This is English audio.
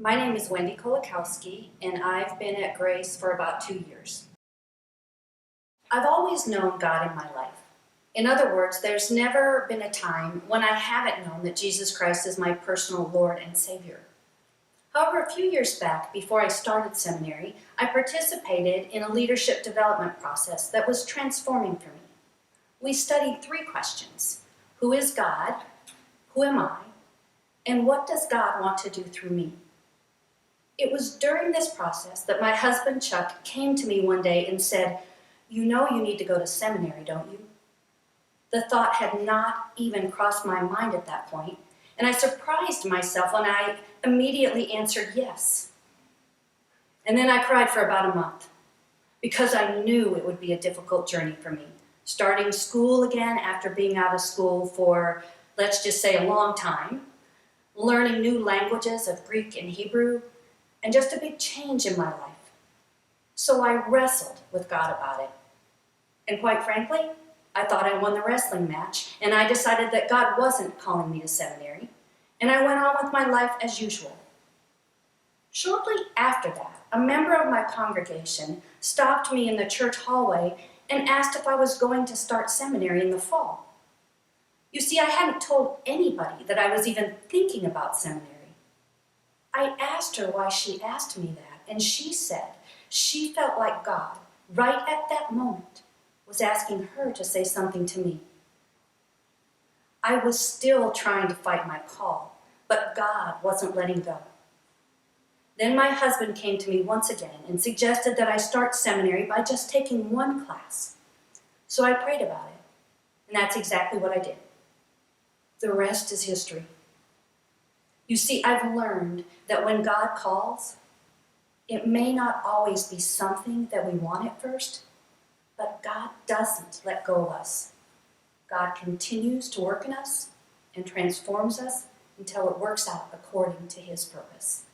My name is Wendy Kolakowski, and I've been at Grace for about 2 years. I've always known God in my life. In other words, there's never been a time when I haven't known that Jesus Christ is my personal Lord and Savior. However, a few years back, before I started seminary, I participated in a leadership development process that was transforming for me. We studied 3 questions: who is God? Who am I? And what does God want to do through me? It was during this process that my husband Chuck came to me one day and said, "You know you need to go to seminary, don't you?" The thought had not even crossed my mind at that point, and I surprised myself when I immediately answered yes. And then I cried for about a month, because I knew it would be a difficult journey for me, starting school again after being out of school for, let's just say, a long time, learning new languages of Greek and Hebrew, and just a big change in my life. So I wrestled with God about it. And quite frankly, I thought I won the wrestling match, and I decided that God wasn't calling me to seminary, and I went on with my life as usual. Shortly after that, a member of my congregation stopped me in the church hallway and asked if I was going to start seminary in the fall. You see, I hadn't told anybody that I was even thinking about seminary. I asked her why she asked me that, and she said she felt like God, right at that moment, was asking her to say something to me. I was still trying to fight my call, but God wasn't letting go. Then my husband came to me once again and suggested that I start seminary by just taking 1 class. So I prayed about it, and that's exactly what I did. The rest is history. You see, I've learned that when God calls, it may not always be something that we want at first, but God doesn't let go of us. God continues to work in us and transforms us until it works out according to His purpose.